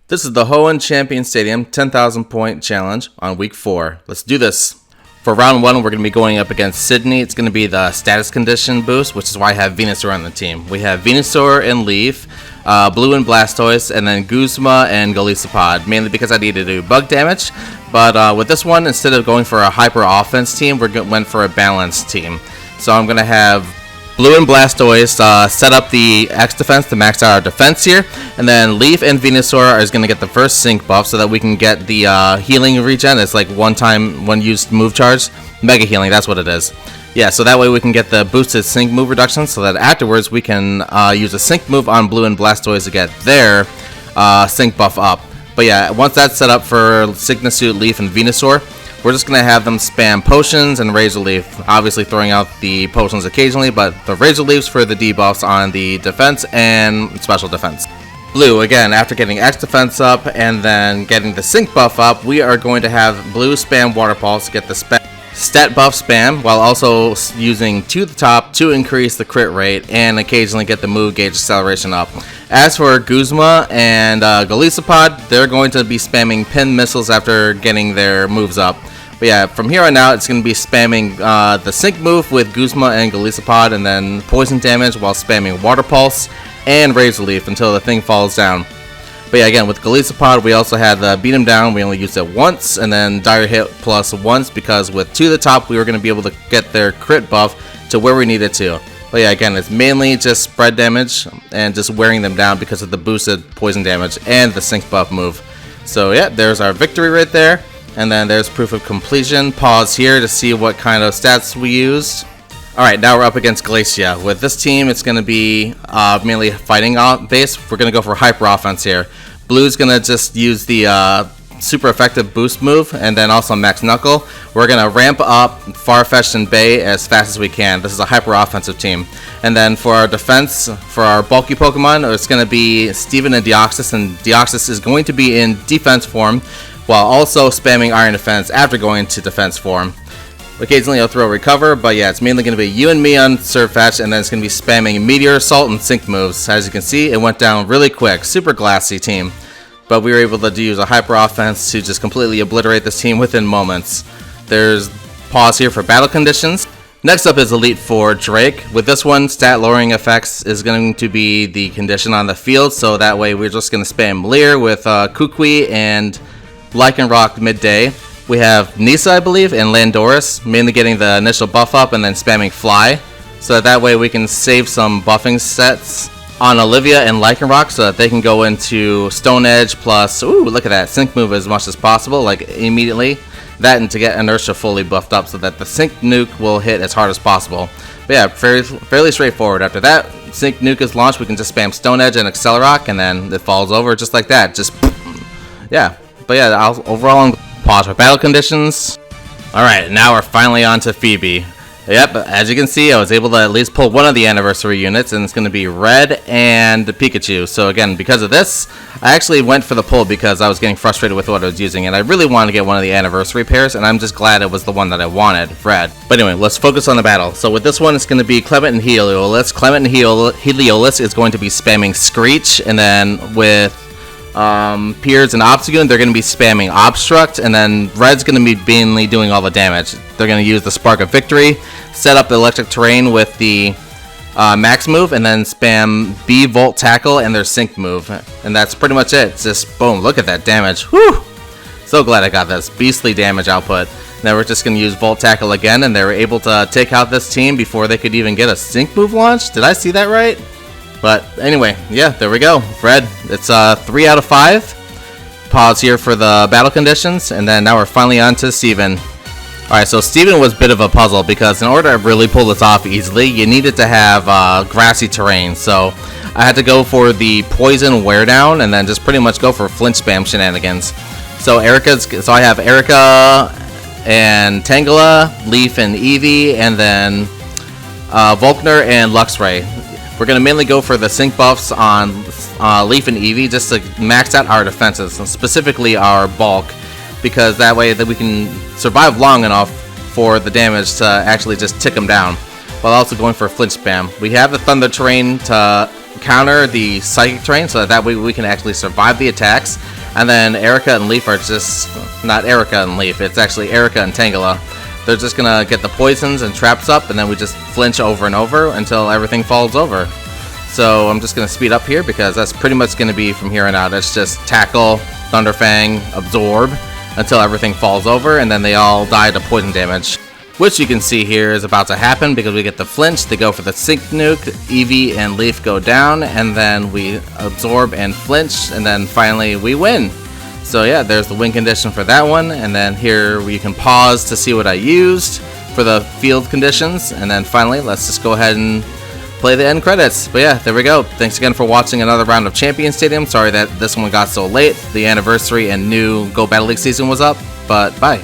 This is the Hoenn Champion Stadium 10,000 point challenge on week 4. Let's do this. For round 1, we're going to be going up against Sydney. It's going to be the status condition boost, which is why I have Venusaur on the team. We have Venusaur and Leaf, Blue and Blastoise, and then Guzma and Glacia, mainly because I need to do bug damage. But with this one, instead of going for a hyper offense team, we went for a balanced team. So I'm going to have Blue and Blastoise set up the X defense to max out our defense here, and then Leaf and Venusaur is going to get the first sync buff so that we can get the healing regen. It's like one used move charge, mega healing, that's what it is. Yeah, so that way we can get the boosted sync move reduction so that afterwards we can use a sync move on Blue and Blastoise to get their sync buff up. But yeah, once that's set up for Signal Suit, Leaf, and Venusaur, we're just going to have them spam potions and Razor Leaf, obviously throwing out the potions occasionally, but the Razor Leafs for the debuffs on the defense and special defense. Blue, again, after getting X defense up and then getting the sync buff up, we are going to have Blue spam Water Pulse to get the stat buff spam, while also using to the top to increase the crit rate and occasionally get the move gauge acceleration up. As for Guzma and Glacia, they're going to be spamming pin missiles after getting their moves up. But yeah, from here on out, it's going to be spamming the sync move with Guzma and Glacia, and then poison damage while spamming Water Pulse and Razor Leaf until the thing falls down. But yeah, again, with Glacia, we also had the Beat Him Down. We only used it once, and then Dire Hit plus once, because with To the Top, we were going to be able to get their crit buff to where we needed to. But yeah, again, it's mainly just spread damage and just wearing them down because of the boosted poison damage and the sync buff move. So yeah, there's our victory right there. And then there's proof of completion. Pause here to see what kind of stats we used. Alright, now we're up against Glacia. With this team, it's going to be mainly fighting base. We're going to go for hyper offense here. Blue's going to just use the super effective boost move, and then also Max Knuckle. We're going to ramp up Farfetch'd and Bay as fast as we can. This is a hyper offensive team. And then for our defense, for our bulky Pokemon, it's going to be Steven and Deoxys, and Deoxys is going to be in defense form, while also spamming Iron Defense after going to defense form. Occasionally I'll throw Recover, but yeah, it's mainly going to be you and me on Surfetch, and then it's going to be spamming Meteor Assault and Sync moves. As you can see, it went down really quick. Super Glacia team. But we were able to use a hyper offense to just completely obliterate this team within moments. There's pause here for battle conditions. Next up is Elite Four Drake. With this one, stat lowering effects is going to be the condition on the field, so that way we're just going to spam Leer with Kukui and Lycanroc midday. We have Nisa, I believe, and Landorus, mainly getting the initial buff up and then spamming Fly. So that way we can save some buffing sets on Olivia and Lycanroc so that they can go into Stone Edge plus, ooh, look at that, Sync move as much as possible, like immediately. That and to get Inertia fully buffed up so that the Sync nuke will hit as hard as possible. But yeah, fairly straightforward. After that, Sync nuke is launched, we can just spam Stone Edge and Accelerock, and then it falls over just like that. Just, yeah. But yeah, overall, pause for battle conditions. Alright, now we're finally on to Phoebe. Yep, as you can see, I was able to at least pull one of the anniversary units, and it's going to be Red and the Pikachu. So again, because of this, I actually went for the pull because I was getting frustrated with what I was using, and I really wanted to get one of the anniversary pairs, and I'm just glad it was the one that I wanted, Red. But anyway, let's focus on the battle. So with this one, it's going to be Clement and Heliolisk. Clement and Heliolisk is going to be spamming Screech, and then with Piers and Obstagoon, they're going to be spamming Obstruct, and then Red's going to be mainly doing all the damage. They're going to use the Spark of Victory, set up the Electric Terrain with the Max move, and then spam B Volt Tackle and their Sync move. And that's pretty much it. It's just, boom, look at that damage. Whew! So glad I got this. Beastly damage output. Now we're just going to use Volt Tackle again, and they were able to take out this team before they could even get a Sync move launched. Did I see that right? But anyway, yeah, there we go. Red, it's 3 out of 5. Pause here for the battle conditions, and then now we're finally on to Steven. Alright, so Steven was a bit of a puzzle because in order to really pull this off easily, you needed to have grassy terrain. So I had to go for the poison wear down and then just pretty much go for flinch spam shenanigans. So I have Erica and Tangela, Leaf and Eevee, and then Volkner and Luxray. We're going to mainly go for the sync buffs on Leaf and Eevee just to max out our defenses, specifically our bulk, because that way that we can survive long enough for the damage to actually just tick them down, while also going for flinch spam. We have the Thunder Terrain to counter the Psychic Terrain, so that way we can actually survive the attacks, And then Erica and Leaf are just, not Erica and Leaf, it's actually Erica and Tangela. They're just gonna get the poisons and traps up, and then we just flinch over and over until everything falls over. So I'm just gonna speed up here because that's pretty much gonna be from here on out. It's just tackle, Thunderfang, absorb until everything falls over, and then they all die to poison damage. Which you can see here is about to happen because we get the flinch, they go for the sync nuke, Eevee and Leaf go down, and then we absorb and flinch, and then finally we win. So yeah, there's the win condition for that one, and then here you can pause to see what I used for the field conditions, and then finally let's just go ahead and play the end credits. But yeah, there we go. Thanks again for watching another round of Champion Stadium. Sorry that this one got so late. The anniversary and new Go Battle League season was up, but bye.